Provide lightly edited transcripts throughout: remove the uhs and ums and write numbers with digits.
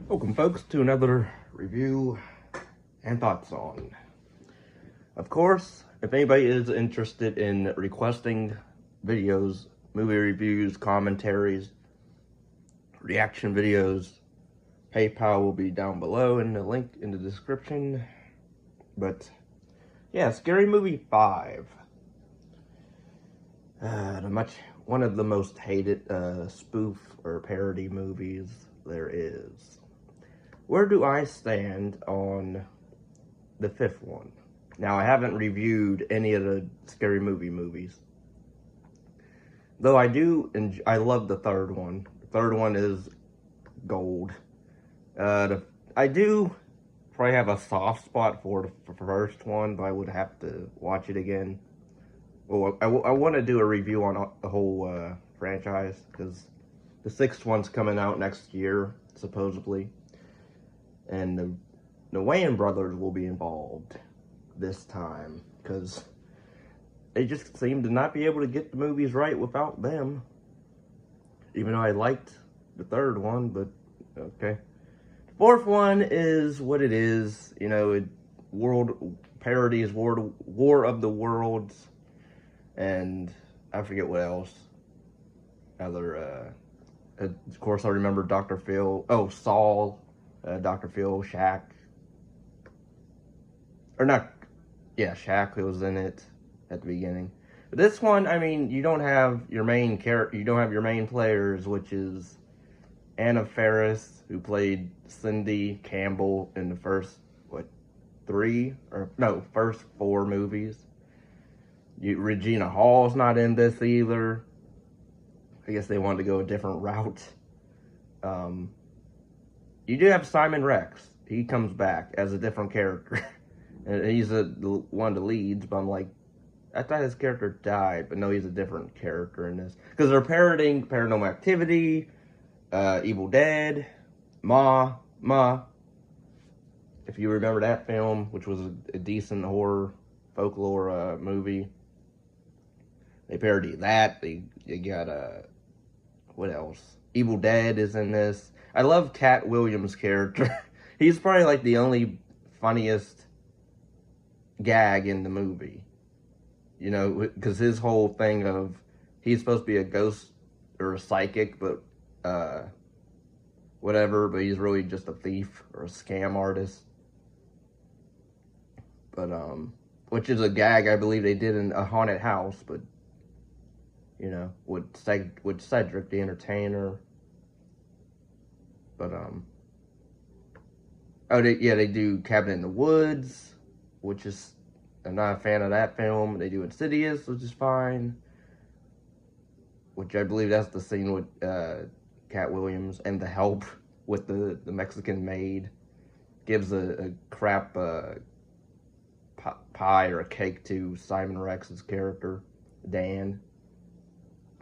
Welcome folks to another review and thoughts on. Of course, if anybody is interested in requesting videos, movie reviews, commentaries, reaction videos, PayPal will be down below and the link in the description. But yeah, Scary Movie 5. One of the most hated spoof or parody movies there is. Where do I stand on the fifth one? Now, I haven't reviewed any of the Scary Movie movies. Though I love the third one. The third one is gold. I do probably have a soft spot for the first one, but I would have to watch it again. Well, I want to do a review on the whole franchise, because the sixth one's coming out next year, supposedly. And the Wayans brothers will be involved this time, because they just seem to not be able to get the movies right without them. Even though I liked the third one, but okay. The fourth one is what it is. You know, world parodies, War of the Worlds, and I forget what else. Of course, I remember Dr. Phil. Oh, Saul. Dr. Phil, Shaq. Or not, yeah, Shaq was in it at the beginning. But this one, I mean, you don't have your main character, you don't have your main players, which is Anna Faris, who played Cindy Campbell in the first, first four movies. Regina Hall's not in this either. I guess they wanted to go a different route. You do have Simon Rex. He comes back as a different character. And he's one of the leads, but I'm like, I thought his character died, but no, he's a different character in this. Because they're parodying Paranormal Activity, Evil Dead, Ma. If you remember that film, which was a decent horror folklore movie. They parody that. They got, what else? Evil Dead is in this. I love Cat Williams' character. He's probably like the only funniest gag in the movie. You know, because his whole thing of he's supposed to be a ghost or a psychic, but whatever, but he's really just a thief or a scam artist. But which is a gag I believe they did in a haunted house, but you know, with Cedric the Entertainer. But they do Cabin in the Woods, which is, I'm not a fan of that film. They do Insidious, which is fine, which I believe that's the scene with Cat Williams and The Help with the Mexican maid gives a crap pie or a cake to Simon Rex's character, Dan.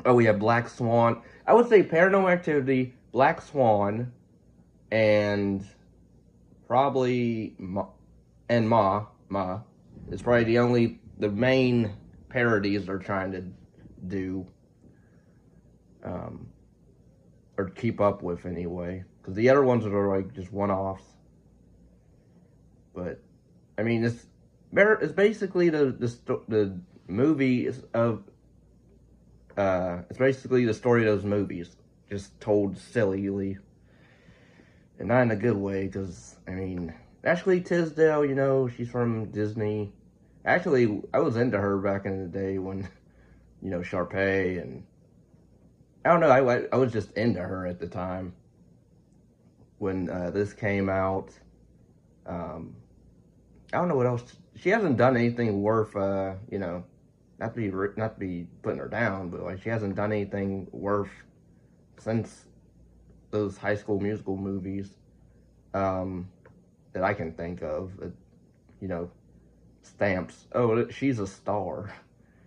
Oh, we have Black Swan. I would say Paranormal Activity, Black Swan, and probably Ma is probably the main parodies they're trying to do, or keep up with anyway. Because the other ones are like just one-offs. But I mean, it's basically the movies of. It's basically the story of those movies, just told sillily. And not in a good way, because, I mean, Ashley Tisdale, you know, she's from Disney. Actually, I was into her back in the day when, you know, Sharpay, and I don't know, I was just into her at the time when this came out. I don't know what else. She hasn't done anything worth, you know, not to be putting her down, but like she hasn't done anything worth since those High School Musical movies that I can think of. You know, stamps. Oh, she's a star.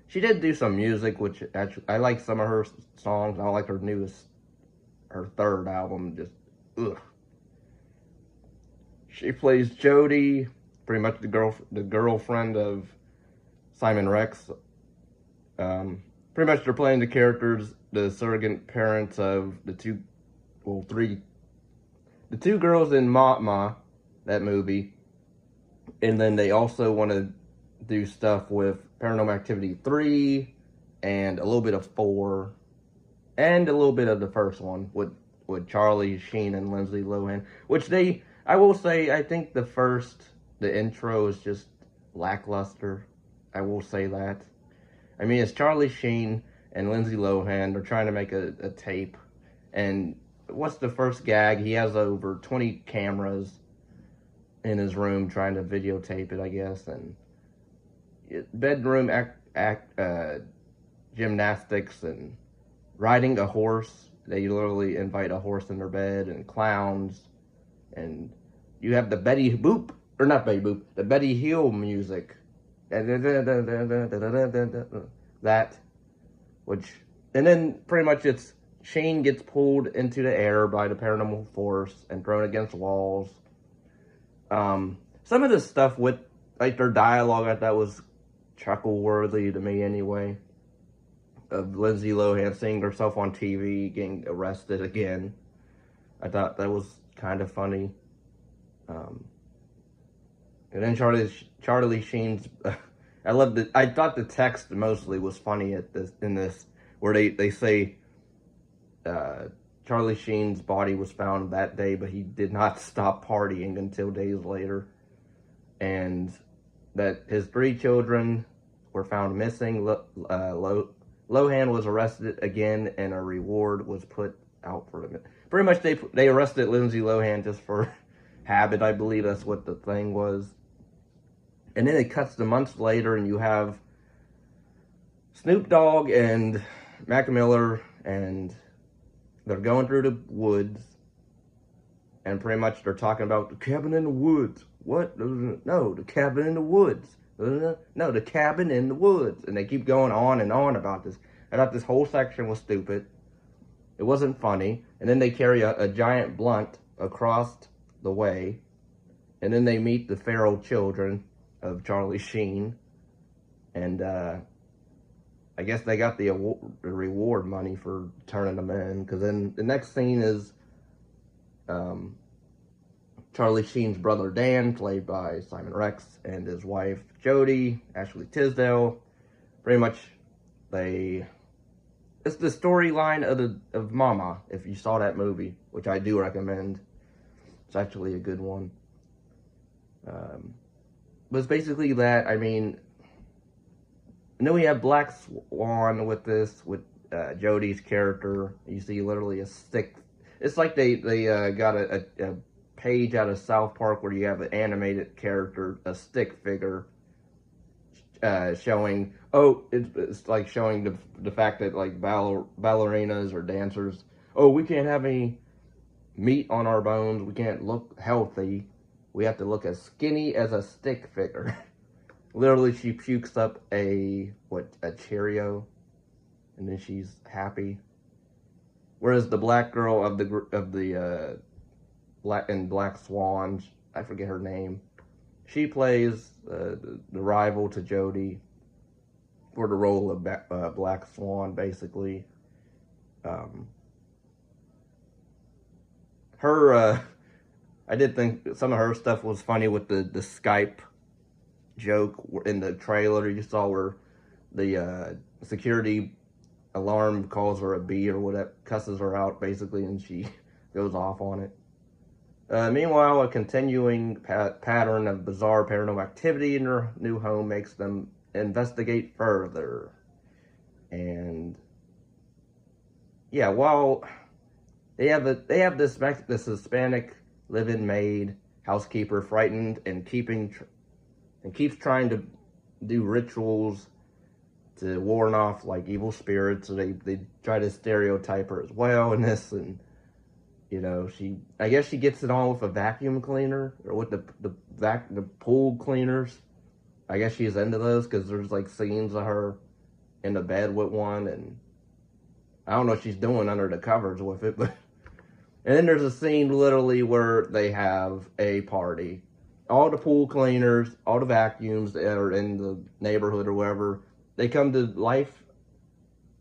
She did do some music, which actually I like some of her songs. I don't like her third album. Just ugh. She plays Jody, pretty much the girlfriend of Simon Rex. Pretty much they're playing the characters, the surrogate parents of the three the two girls in Ma, that movie, and then they also want to do stuff with Paranormal Activity 3 and a little bit of 4 and a little bit of the first one with Charlie Sheen and Lindsay Lohan, which I will say, I think the intro is just lackluster. I will say that. I mean, it's Charlie Sheen and Lindsay Lohan. They're trying to make a tape. And what's the first gag? He has over 20 cameras in his room trying to videotape it, I guess. And bedroom gymnastics and riding a horse. They literally invite a horse in their bed, and clowns. And you have the Betty Boop, or not Betty Boop, the Betty Hill music. That, which, and then pretty much it's Shane gets pulled into the air by the paranormal force and thrown against walls. Some of the stuff with, like, their dialogue, I thought was chuckle-worthy to me anyway. Of Lindsay Lohan seeing herself on TV, getting arrested again. I thought that was kind of funny. And then Charlie Sheen's, I thought the text mostly was funny in this, where they say, Charlie Sheen's body was found that day, but he did not stop partying until days later. And that his 3 children were found missing. Lohan was arrested again, and a reward was put out for him. Pretty much, they arrested Lindsay Lohan just for habit. I believe that's what the thing was. And then it cuts to months later, and you have Snoop Dogg and Mac Miller, and they're going through the woods, and pretty much they're talking about the cabin in the woods. What? No, the cabin in the woods. No, the cabin in the woods. And they keep going on and on about this. I thought this whole section was stupid. It wasn't funny. And then they carry a giant blunt across the way. And then they meet the feral children of Charlie Sheen. And I guess they got the reward money for turning them in. Because then the next scene is Charlie Sheen's brother Dan, played by Simon Rex, and his wife Jody, Ashley Tisdale. Pretty much, it's the storyline of Mama. If you saw that movie, which I do recommend, it's actually a good one. But it's basically that. I mean, and then we have Black Swan with this, with Jody's character. You see literally a stick. It's like they got a page out of South Park where you have an animated character, a stick figure, showing, it's like showing the fact that, like, ballerinas or dancers, we can't have any meat on our bones, we can't look healthy, we have to look as skinny as a stick figure. Literally, she pukes up a Cheerio, and then she's happy. Whereas the black girl of the Black Swan, I forget her name, she plays the rival to Jody for the role of Black Swan, basically. I did think some of her stuff was funny with the Skype joke in the trailer. You saw where the security alarm calls her a B or whatever, cusses her out, basically, and she goes off on it. Meanwhile, a continuing pattern of bizarre paranormal activity in their new home makes them investigate further. And yeah, while they have this Hispanic live-in maid housekeeper frightened and keeps trying to do rituals to warn off, like, evil spirits. So they try to stereotype her as well in this, and you know, I guess she gets it on with a vacuum cleaner, or with the pool cleaners. I guess she's into those, because there's, like, scenes of her in the bed with one, and I don't know what she's doing under the covers with it, but... And then there's a scene, literally, where they have a party. All the pool cleaners, all the vacuums that are in the neighborhood or wherever, they come to life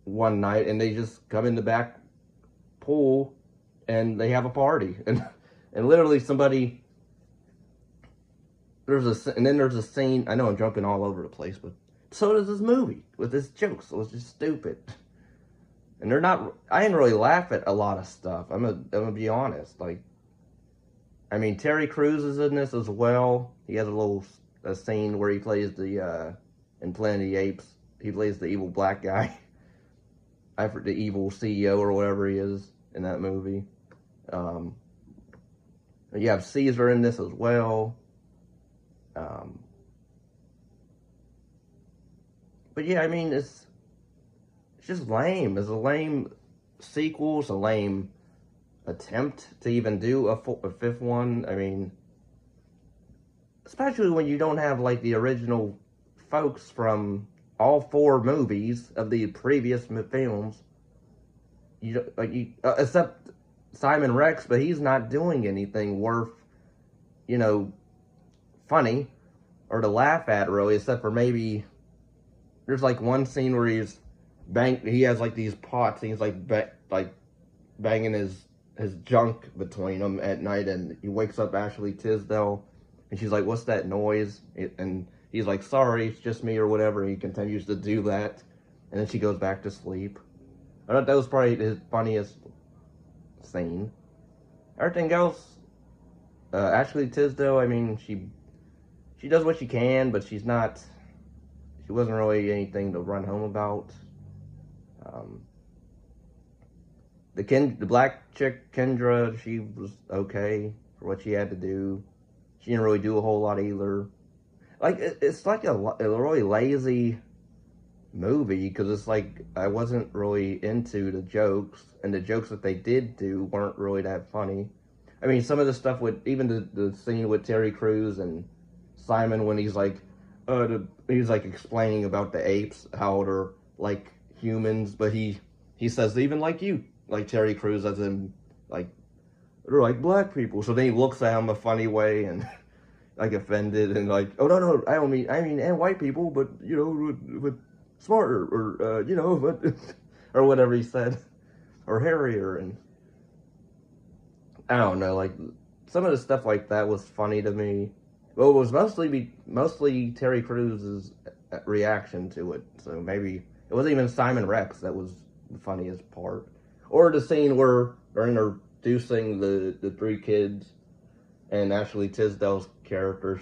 one night, and they just come in the back pool, and they have a party. And And literally somebody, and then there's a scene, I know I'm jumping all over the place, but so does this movie with its jokes. So it's just stupid. And they're not, I didn't really laugh at a lot of stuff. I'm gonna be honest. Like, I mean, Terry Crews is in this as well. He has a scene where he plays in Planet of the Apes, he plays the evil black guy. The evil CEO or whatever he is in that movie. You have Caesar in this as well. But yeah, I mean, it's just lame. It's a lame sequel. It's a lame attempt to even do a fifth one. I mean, especially when you don't have like the original folks from all four movies of the previous films. Except Simon Rex, but he's not doing anything worth, funny or to laugh at really, except for maybe there's like one scene where he has like these pots and he's like banging his junk between them at night, and he wakes up Ashley Tisdale and she's like, "What's that noise?" And he's like, "Sorry, it's just me," or whatever, and he continues to do that, and then she goes back to sleep. I thought that was probably his funniest scene. Everything else, Ashley Tisdale, I mean, she does what she can, but she wasn't really anything to run home about. The black chick, Kendra, she was okay for what she had to do. She didn't really do a whole lot either. Like, it's like a really lazy movie, because it's like I wasn't really into the jokes, and the jokes that they did do weren't really that funny. I mean, some of the stuff with even the scene with Terry Crews and Simon when he's like explaining about the apes, how they're like humans, but he says even like you, like Terry Crews, as in like they're like black people. So then he looks at him a funny way and like offended and like, oh no, I mean and white people, but with smarter or but or whatever he said, or hairier, and I don't know, like some of the stuff like that was funny to me. Well, it was mostly Terry Crews' reaction to it. So maybe it wasn't even Simon Rex that was the funniest part, or the scene where they're introducing the three kids and Ashley Tisdale's character.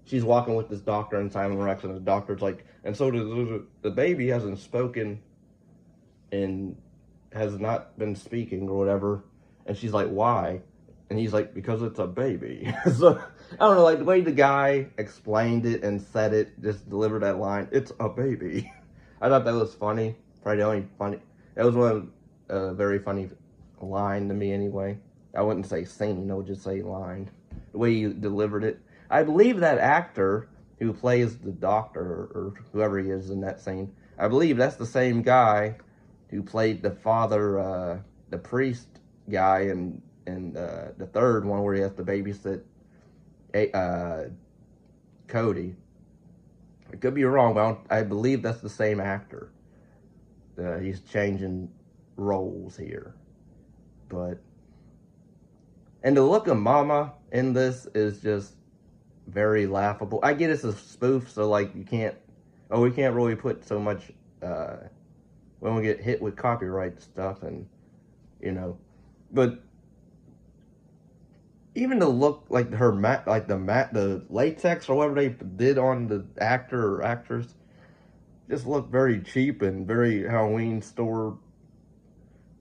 She's walking with this doctor and Simon Rex, and the doctor's like, and so the baby hasn't spoken and has not been speaking or whatever. And she's like, why? And he's like, because it's a baby. So, I don't know, like the way the guy explained it and said it, just delivered that line, it's a baby. I thought that was funny. Probably the only funny, that was one very funny line to me anyway. I wouldn't say scene, I would just say line. The way he delivered it. I believe that actor who plays the doctor, or whoever he is in that scene, I believe that's the same guy who played the father, the priest guy in the third one where he has to babysit Cody. I could be wrong, but I believe that's the same actor. He's changing roles here. And the look of Mama in this is just very laughable. I get it's a spoof, so like we can't really put so much when we get hit with copyright stuff, and but even the look, like the latex or whatever they did on the actor or actress, just looked very cheap and very Halloween store,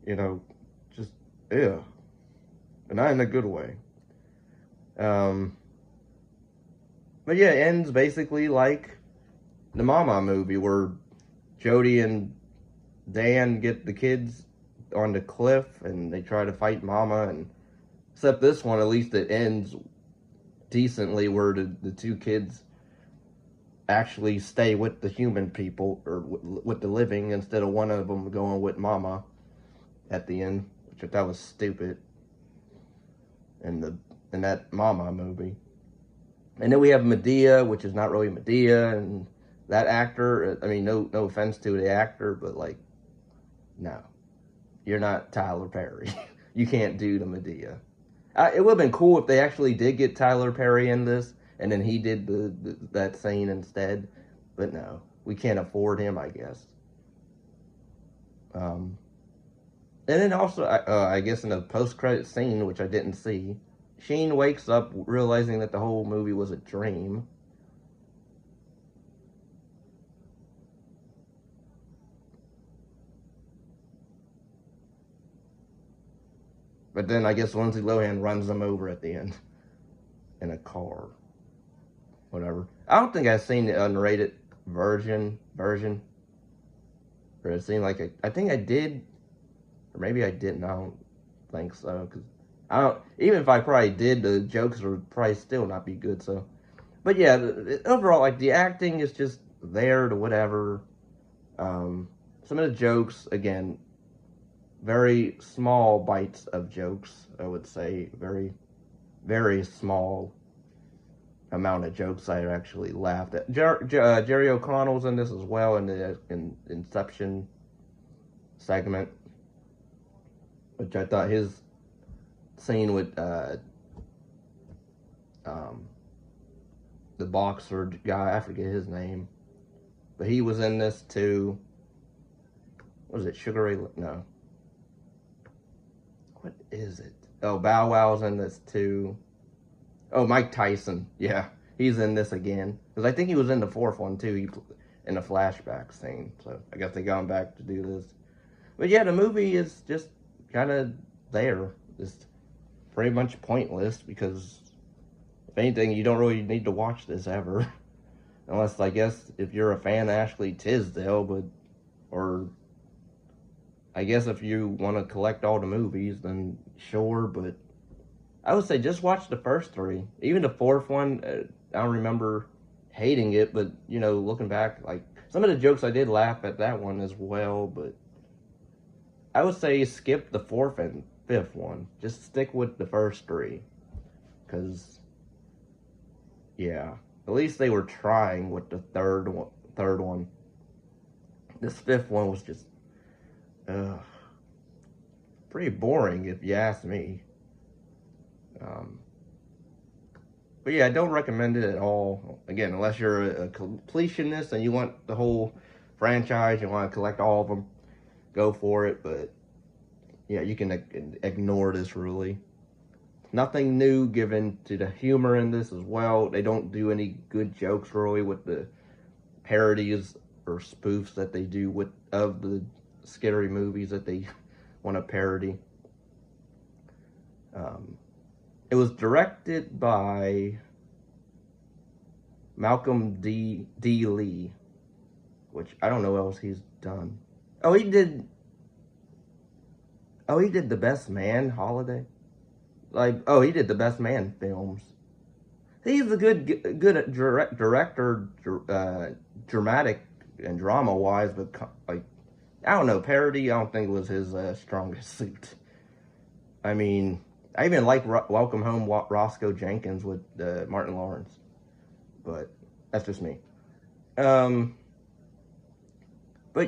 just ew, and not in a good way. But yeah, it ends basically like the Mama movie, where Jody and Dan get the kids on the cliff and they try to fight Mama, and except this one, at least it ends decently, where the two kids actually stay with the human people, or with the living, instead of one of them going with Mama at the end, which I thought was stupid in that Mama movie. And then we have Medea, which is not really Medea, and that actor, I mean, no offense to the actor, but like, no, you're not Tyler Perry. You can't do the Medea. It would have been cool if they actually did get Tyler Perry in this, and then he did that scene instead. But no, we can't afford him, I guess. And then also, I guess in the post-credit scene, which I didn't see, Sheen wakes up realizing that the whole movie was a dream. But then I guess Lindsay Lohan runs him over at the end in a car. Whatever. I don't think I've seen the unrated version. Or it seemed like I think I did, or maybe I didn't. I don't think so. Cause I don't. Even if I probably did, the jokes would probably still not be good. So, but yeah, overall, like the acting is just there to whatever. Some of the jokes, again, very small bites of jokes. I would say very small amount of jokes I actually laughed at. Jerry O'Connell's in this as well in the Inception segment, which I thought his scene with the boxer guy, I forget his name, but he was in this too. What was it, Sugar Ray? No. What is it? Oh, Bow Wow's in this too. Oh, Mike Tyson. Yeah, he's in this again. Because I think he was in the fourth one, too, in the flashback scene. So I guess they got him back to do this. But yeah, the movie is just kind of there. Just pretty much pointless because, if anything, you don't really need to watch this ever. Unless, I guess, if you're a fan of Ashley Tisdale, or I guess if you want to collect all the movies, then sure, but I would say just watch the first three. Even the fourth one, I don't remember hating it, but, you know, looking back, like, some of the jokes I did laugh at that one as well, but I would say skip the fourth and fifth one. Just stick with the first three. Because, yeah, at least they were trying with the third one. This fifth one was just, pretty boring if you ask me. But yeah, I don't recommend it at all. Again, unless you're a completionist and you want the whole franchise, you want to collect all of them, go for it. But yeah, you can ignore this really. Nothing new given to the humor in this as well. They don't do any good jokes really with the parodies or spoofs that they do of the scary movies that they want to parody. It was directed by Malcolm D. Lee, which I don't know what else he's done. Oh, he did The Best Man holiday. He did The Best Man films. He's a good director, dramatic and drama wise, but like I don't know, parody. I don't think was his strongest suit. I mean, I even like Welcome Home Roscoe Jenkins with Martin Lawrence, but that's just me. But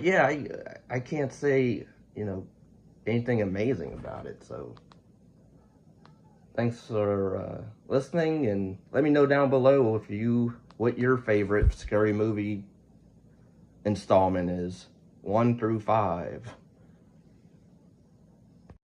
yeah, I can't say, you know, anything amazing about it. So thanks for listening, and let me know down below what your favorite scary movie installment is, 1 through 5.